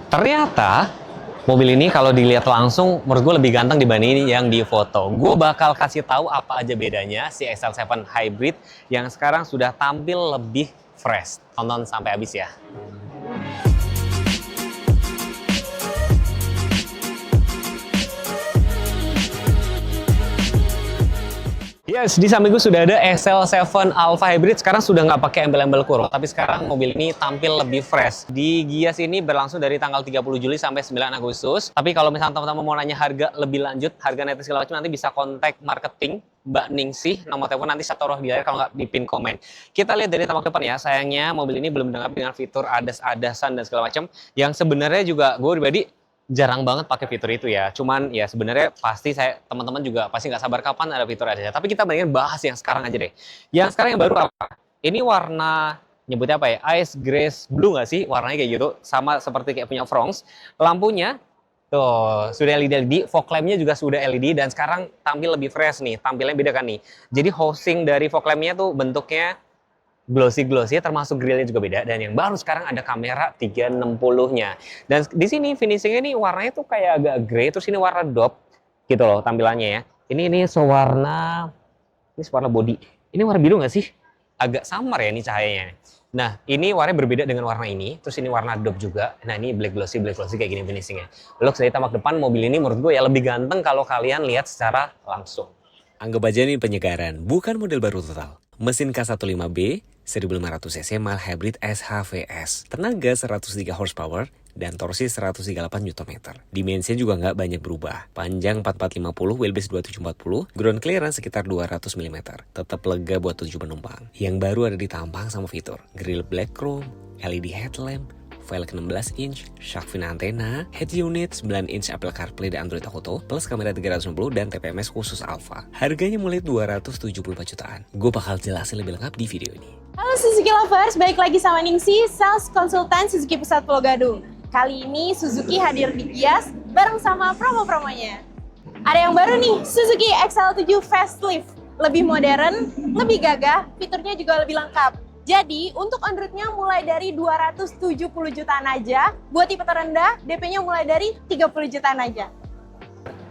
Ternyata mobil ini kalau dilihat langsung menurut gue lebih ganteng dibanding yang di foto. Gue bakal kasih tahu apa aja bedanya si XL7 Hybrid yang sekarang sudah tampil lebih fresh. Tonton sampai habis ya. Yes, di samping gue sudah ada XL7 Alpha Hybrid. Sekarang sudah nggak pakai embel-embel kurung, tapi sekarang mobil ini tampil lebih fresh. Di Gias ini berlangsung dari tanggal 30 Juli sampai 9 Agustus. Tapi kalau misalnya teman-teman mau nanya harga lebih lanjut, harga net segala macam, nanti bisa kontak marketing Mbak Ningsih. Nomor telepon nanti saya taruh di layar kalau nggak di pin komen. Kita lihat dari tampak depan ya. Sayangnya mobil ini belum dilengkapi dengan fitur adas-adasan dan segala macam. Yang sebenarnya juga gue pribadi jarang banget pakai fitur itu ya. Cuman ya sebenarnya pasti teman-teman juga pasti nggak sabar kapan ada fitur adanya. Tapi kita mendingan bahas yang sekarang aja deh. Yang sekarang yang baru apa? Ini warna nyebutnya apa ya? Ice Grace Blue nggak sih? Warnanya kayak gitu. Sama seperti kayak punya Fronx. Lampunya tuh sudah LED, fog lampnya juga sudah LED dan sekarang tampil lebih fresh nih. Tampilnya beda kan nih. Jadi housing dari fog lampnya tuh bentuknya glossy termasuk grillnya juga beda, dan yang baru sekarang ada kamera 360-nya. Dan di sini finishingnya ini warnanya tuh kayak agak grey, terus ini warna dope gitu loh tampilannya ya. Ini sewarna body. Ini warna biru nggak sih? Agak samar ya ini cahayanya. Nah, ini warnanya berbeda dengan warna ini, terus ini warna dope juga. Nah, ini black glossy kayak gini finishingnya. Looks dari tampak depan mobil ini menurut gue ya lebih ganteng kalau kalian lihat secara langsung. Anggap aja ini penyegaran, bukan model baru total. Mesin K15B, 1500 cc mild hybrid SHVS. Tenaga 103 horsepower dan torsi 138 Nm. Dimensinya juga nggak banyak berubah. Panjang 4450, wheelbase 2740, ground clearance sekitar 200 mm. Tetap lega buat 7 penumpang. Yang baru ada di tampang sama fitur. Grill black chrome, LED headlamp, velg 16 inch, shark fin antena, head unit 9 inch Apple CarPlay dan Android Auto, plus kamera 360 dan TPMS khusus Alpha. Harganya mulai 274 jutaan. Gue bakal jelasin lebih lengkap di video ini. Halo Suzuki Lovers, balik lagi sama Ningsih, sales konsultan Suzuki Pusat Pulau Gadung. Kali ini Suzuki hadir di Gias bareng sama promo-promonya. Ada yang baru nih, Suzuki XL7 Facelift. Lebih modern, lebih gagah, fiturnya juga lebih lengkap. Jadi, untuk on-road-nya mulai dari 270 jutaan aja. Buat tipe terendah, DP-nya mulai dari 30 jutaan aja.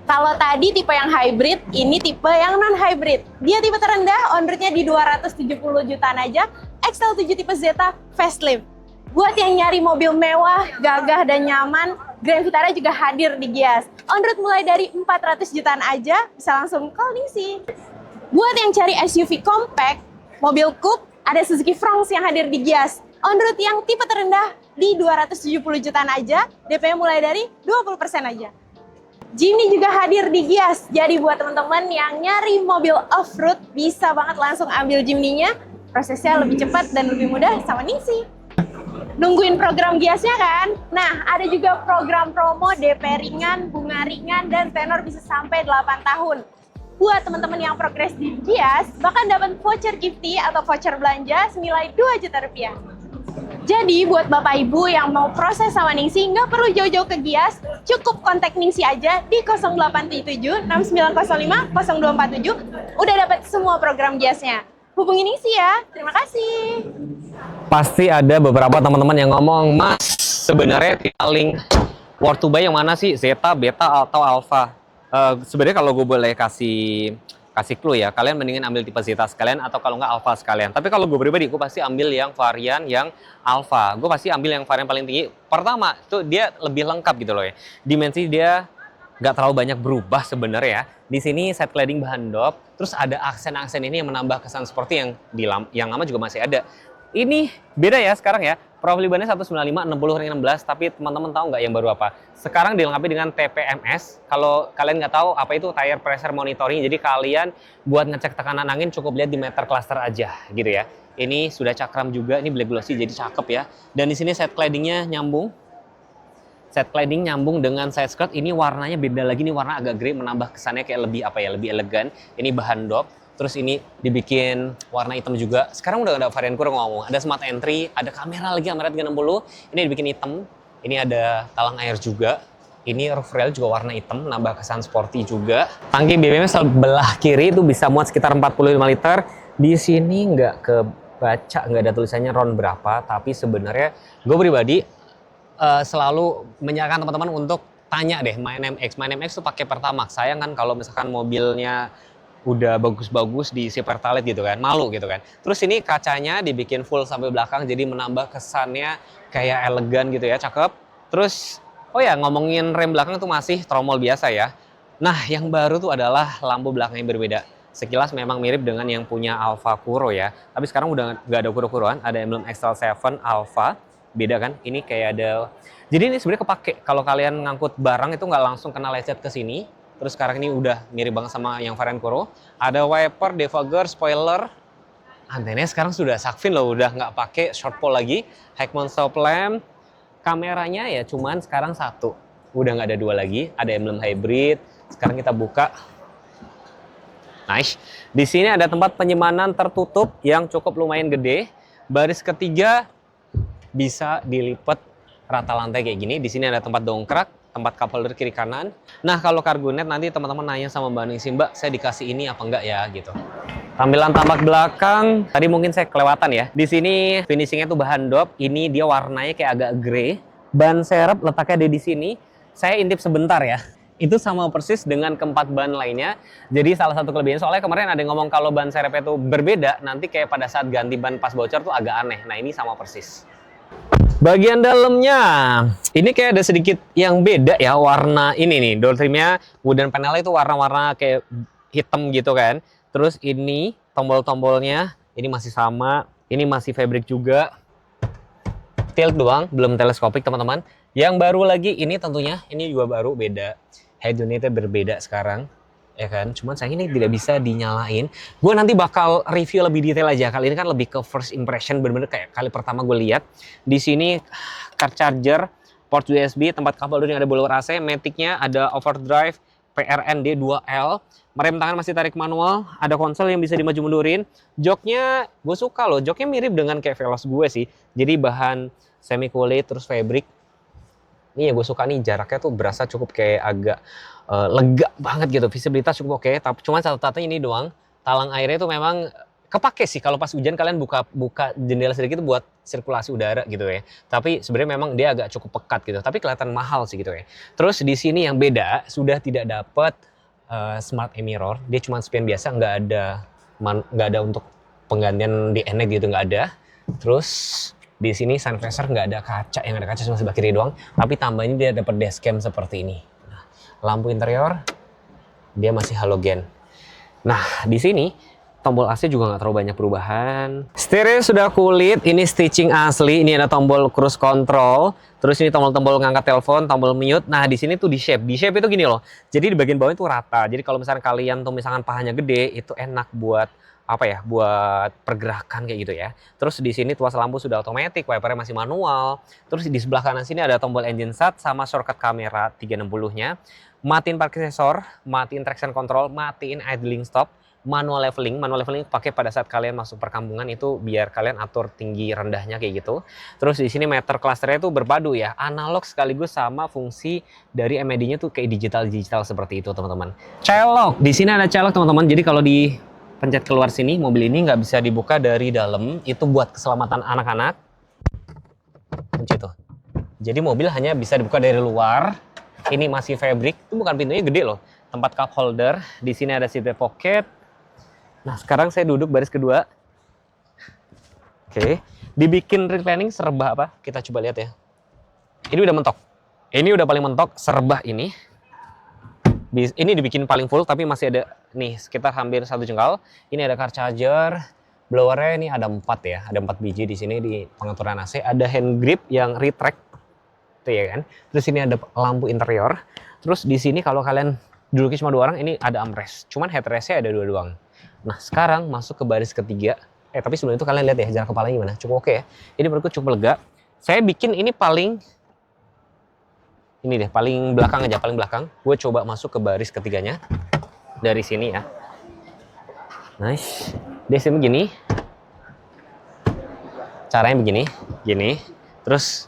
Kalau tadi tipe yang hybrid, ini tipe yang non-hybrid. Dia tipe terendah, on-road-nya di 270 jutaan aja. XL7 tipe Zeta Facelift. Buat yang nyari mobil mewah, gagah, dan nyaman, Grand Vitara juga hadir di Gias. On-road mulai dari 400 jutaan aja, bisa langsung call Ningsih. Buat yang cari SUV compact, mobil coupe, ada Suzuki Fronx yang hadir di Gias. On-road yang tipe terendah di 270 jutaan aja, DP mulai dari 20% aja. Jimny juga hadir di Gias. Jadi buat teman-teman yang nyari mobil off-road, bisa banget langsung ambil Jimny-nya. Prosesnya lebih cepat dan lebih mudah sama Ningsih. Nungguin program Giasnya kan? Nah, ada juga program promo DP ringan, bunga ringan, dan tenor bisa sampai 8 tahun. Buat teman-teman yang progres di Gias, bahkan dapat voucher gifty atau voucher belanja senilai 2 juta rupiah. Jadi buat Bapak Ibu yang mau proses sama Ningsih, nggak perlu jauh-jauh ke Gias, cukup kontak Ningsih aja di 0877 6905 0247, udah dapat semua program Giasnya. Hubungi Ningsih ya, terima kasih. Pasti ada beberapa teman-teman yang ngomong, Mas, sebenarnya paling worth to buy yang mana sih? Zeta, Beta, atau Alpha? Sebenarnya kalau gue boleh kasih clue ya, kalian mendingan ambil tipe Zeta sekalian atau kalau nggak Alpha sekalian. Tapi kalau gue pribadi, gue pasti ambil yang varian yang Alpha. Gue pasti ambil yang varian paling tinggi. Pertama, tuh dia lebih lengkap gitu loh ya. Dimensi dia nggak terlalu banyak berubah sebenarnya ya. Di sini set cladding bahan dop, terus ada aksen-aksen ini yang menambah kesan sporty yang lama juga masih ada. Ini beda ya sekarang ya. Profil bannya 195 60/16, tapi teman-teman tahu nggak yang baru apa? Sekarang dilengkapi dengan TPMS. Kalau kalian nggak tahu apa itu tire pressure monitoring, jadi kalian buat ngecek tekanan angin cukup lihat di meter cluster aja gitu ya. Ini sudah cakram juga, ini black glossy jadi cakep ya. Dan di sini set claddingnya nyambung. Set cladding nyambung dengan side skirt. Ini warnanya beda lagi, ini warna agak grey, menambah kesannya kayak lebih lebih elegan. Ini bahan dop. Terus ini dibikin warna hitam juga. Sekarang udah ada varian kurang ngomong. Ada smart entry, ada kamera lagi, kamera 360. Ini dibikin hitam. Ini ada talang air juga. Ini roof rail juga warna hitam, nambah kesan sporty juga. Tangki BBM sebelah kiri itu bisa muat sekitar 45 liter. Di sini nggak kebaca, nggak ada tulisannya ron berapa. Tapi sebenarnya gue pribadi selalu menyarankan teman-teman untuk tanya deh MAX tuh pakai Pertamax. Sayang kan kalau misalkan mobilnya udah bagus-bagus diisi Pertalite gitu kan, malu gitu kan. Terus ini kacanya dibikin full sampai belakang, jadi menambah kesannya kayak elegan gitu ya, cakep. Terus, oh ya ngomongin rem belakang tuh masih tromol biasa ya. Nah yang baru tuh adalah lampu belakang yang berbeda. Sekilas memang mirip dengan yang punya Alfa Kuro ya, tapi sekarang udah nggak ada kuro-kuroan, ada emblem XL7 Alfa. Beda kan, ini kayak ada, jadi ini sebenarnya kepake kalau kalian ngangkut barang itu nggak langsung kena lecet ke sini. Terus sekarang ini udah mirip banget sama yang varian Kuro. Ada wiper, defogger, spoiler. Antenanya sekarang sudah Sakfin loh, udah nggak pakai short pole lagi. High mount stop lamp. Kameranya ya cuman sekarang satu, udah nggak ada dua lagi. Ada emblem hybrid. Sekarang kita buka. Nice. Di sini ada tempat penyimpanan tertutup yang cukup lumayan gede. Baris ketiga bisa dilipat rata lantai kayak gini. Di sini ada tempat dongkrak, tempat cup holder kiri kanan. Nah kalau Cargonet nanti teman-teman nanya sama Mbak Ningsi, Mbak saya dikasih ini apa enggak ya gitu. Tampilan tampak belakang, tadi mungkin saya kelewatan ya. Di sini finishingnya tuh bahan dop, ini dia warnanya kayak agak grey. Ban serep letaknya ada di sini. Saya intip sebentar ya. Itu sama persis dengan keempat ban lainnya. Jadi salah satu kelebihannya, soalnya kemarin ada yang ngomong kalau ban serepnya itu berbeda, nanti kayak pada saat ganti ban pas bocor tuh agak aneh. Nah ini sama persis. Bagian dalamnya, ini kayak ada sedikit yang beda ya warna ini nih. Door trimnya, wooden panelnya itu warna-warna kayak hitam gitu kan. Terus ini tombol-tombolnya, ini masih sama. Ini masih fabric juga. Tilt doang, belum teleskopik teman-teman. Yang baru lagi ini tentunya, ini juga baru beda. Head unitnya berbeda sekarang. Ya kan, cuman sayang ini tidak bisa dinyalain. Gue nanti bakal review lebih detail aja. Kali ini kan lebih ke first impression, bener-bener kayak kali pertama gue lihat. Di sini car charger, port USB, tempat kabel yang ada blower AC, matic-nya ada overdrive, PRND 2L, rem tangan masih tarik manual, ada konsol yang bisa dimaju mundurin. Joknya gue suka loh, joknya mirip dengan kayak Veloz gue sih. Jadi bahan semi kulit terus fabric. Ini ya gue suka nih, jaraknya tuh berasa cukup kayak agak lega banget gitu, visibilitas cukup oke. Tapi cuma catatannya ini doang, talang airnya itu memang kepake sih kalau pas hujan kalian buka jendela sedikit buat sirkulasi udara gitu ya. Tapi sebenarnya memang dia agak cukup pekat gitu, tapi kelihatan mahal sih gitu ya. Terus di sini yang beda, sudah tidak dapat smart mirror, dia cuma spion biasa, nggak ada untuk penggantian di NX gitu, nggak ada. Terus di sini sun visor nggak ada kaca, yang ada kaca cuma sebelah kiri doang. Tapi tambahnya dia dapat dashcam seperti ini. Nah, lampu interior dia masih halogen. Nah di sini tombol AC juga nggak terlalu banyak perubahan. Stereo sudah kulit, ini stitching asli. Ini ada tombol cruise control. Terus ini tombol-tombol ngangkat telepon, tombol mute. Nah di sini tuh di shape. Di shape itu gini loh. Jadi di bagian bawah itu rata. Jadi kalau misalkan kalian tuh misalkan pahanya gede, itu enak buat apa ya, buat pergerakan kayak gitu ya. Terus di sini tuas lampu sudah otomatis, wipernya masih manual. Terus di sebelah kanan sini ada tombol engine start sama shortcut kamera 360-nya. Matiin park sensor, matiin traction control, matiin idling stop, manual leveling. Manual leveling pakai pada saat kalian masuk perkampungan itu biar kalian atur tinggi rendahnya kayak gitu. Terus di sini meter clusternya itu berpadu ya, analog sekaligus sama fungsi dari MID-nya tuh kayak digital seperti itu teman-teman. Child lock, di sini ada child lock teman-teman. Jadi kalau di pencet keluar sini, mobil ini nggak bisa dibuka dari dalam. Itu buat keselamatan anak-anak. Kunci tuh. Jadi mobil hanya bisa dibuka dari luar. Ini masih fabric. Itu bukan pintunya gede loh. Tempat cup holder. Di sini ada seatbelt pocket. Nah sekarang saya duduk baris kedua. Oke. Dibikin reclining serebah apa? Kita coba lihat ya. Ini udah mentok. Ini udah paling mentok serebah ini. Ini dibikin paling full tapi masih ada nih sekitar hampir 1 jengkal. Ini ada car charger, blowernya ini ada 4 ya, ada 4 biji di sini di pengaturan AC. Ada hand grip yang retract, tuh ya kan. Terus ini ada lampu interior. Terus di sini kalau kalian duduknya cuma 2 orang, ini ada armrest. Cuman headrestnya ada 2 doang. Nah sekarang masuk ke baris ketiga. Tapi sebelum itu kalian lihat ya jarak kepalanya gimana, cukup oke ya. Ini menurutku cukup lega. Saya bikin ini paling belakang aja, paling belakang. Gue coba masuk ke baris ketiganya dari sini ya. Nice. Dia sini begini. Caranya begini, gini. Terus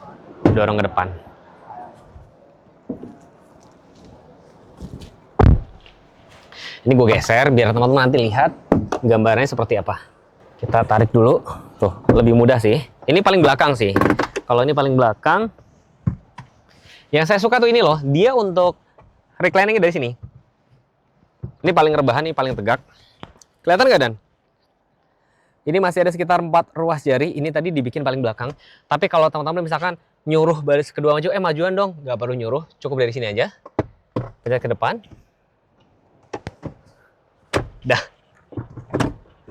dorong ke depan. Ini gue geser biar teman-teman nanti lihat gambarnya seperti apa. Kita tarik dulu. Tuh, lebih mudah sih. Ini paling belakang sih. Kalau ini paling belakang, Yang saya suka tuh ini loh, dia untuk reclining dari sini. Ini paling rebahan, nih paling tegak. Kelihatan nggak, Dan? Ini masih ada sekitar 4 ruas jari. Ini tadi dibikin paling belakang. Tapi kalau teman-teman misalkan nyuruh baris kedua maju, majuan dong. Nggak perlu nyuruh, cukup dari sini aja. Pencet ke depan. Dah.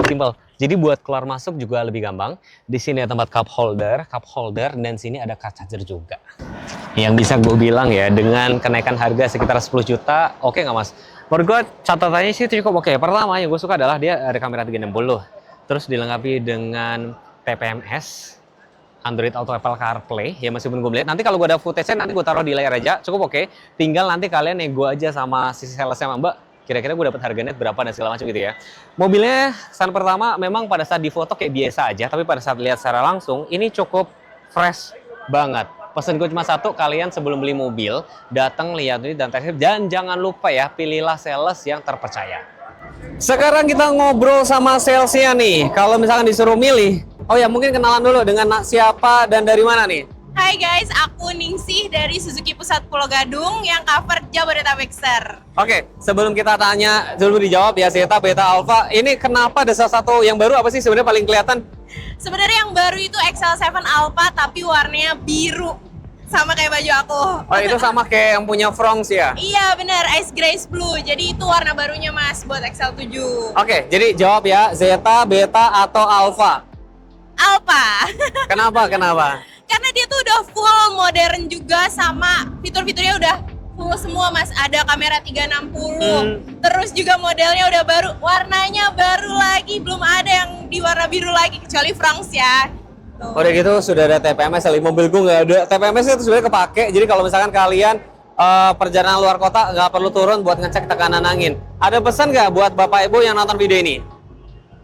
Simple. Jadi buat keluar masuk juga lebih gampang. Di sini ada tempat cup holder, dan sini ada car charger juga. Yang bisa gue bilang ya, dengan kenaikan harga sekitar 10 juta, oke nggak mas? Menurut gue catatannya sih cukup oke. Pertama yang gue suka adalah dia ada kamera 360. Terus dilengkapi dengan TPMS, Android Auto Apple CarPlay. Ya meskipun gue lihat, nanti kalau gue ada footage-nya nanti gue taruh di layar aja, cukup oke. Tinggal nanti kalian nego aja sama si salesnya, Mbak. Kira-kira gue dapat harga net berapa dan segala macam gitu ya. Mobilnya kesan pertama memang pada saat di foto kayak biasa aja, tapi pada saat lihat secara langsung ini cukup fresh banget. Pesan gue cuma satu, kalian sebelum beli mobil datang lihat ini dan test drive, dan jangan lupa ya pilihlah sales yang terpercaya. Sekarang kita ngobrol sama salesnya nih. Kalau misalkan disuruh milih, oh ya mungkin kenalan dulu dengan siapa dan dari mana nih? Hai guys, aku Ningsih dari Suzuki Pusat Pulau Gadung yang cover Jabodetabek, Sir. Oke, sebelum kita tanya, sebelum dijawab ya Zeta, Beta, Alpha, ini kenapa ada salah satu yang baru apa sih sebenarnya paling kelihatan? Sebenarnya yang baru itu XL7 Alpha tapi warnanya biru. Sama kayak baju aku. Oh, itu sama kayak yang punya Fronx ya? Iya benar, Ice Grace Blue. Jadi itu warna barunya mas buat XL7. Oke, jadi jawab ya, Zeta, Beta, atau Alpha? Alpha. Kenapa? Karena dia tuh udah full modern juga, sama fitur-fiturnya udah full semua mas. Ada kamera 360, terus juga modelnya udah baru, warnanya baru lagi, belum ada yang di warna biru lagi kecuali Fronx ya. Tuh. Udah gitu sudah ada TPMS, di mobil gue nggak ada. TPMS itu sebenarnya kepake, jadi kalau misalkan kalian perjalanan luar kota nggak perlu turun buat ngecek tekanan angin. Ada pesan nggak buat Bapak Ibu yang nonton video ini?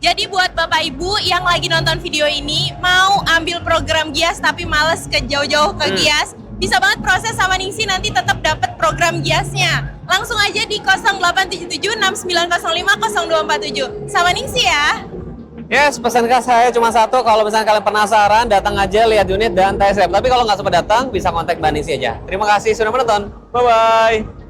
Jadi buat Bapak Ibu yang lagi nonton video ini, mau ambil program Gias tapi males ke jauh-jauh ke Gias, bisa banget proses sama Ningsih, nanti tetap dapat program Giasnya. Langsung aja di 087769050247 sama Ningsih ya. Yes, pesan khas saya cuma satu, kalau misalnya kalian penasaran, datang aja lihat unit dan test drive. Tapi kalau nggak sempat datang, bisa kontak Mbak Ningsih aja. Terima kasih sudah menonton. Bye-bye.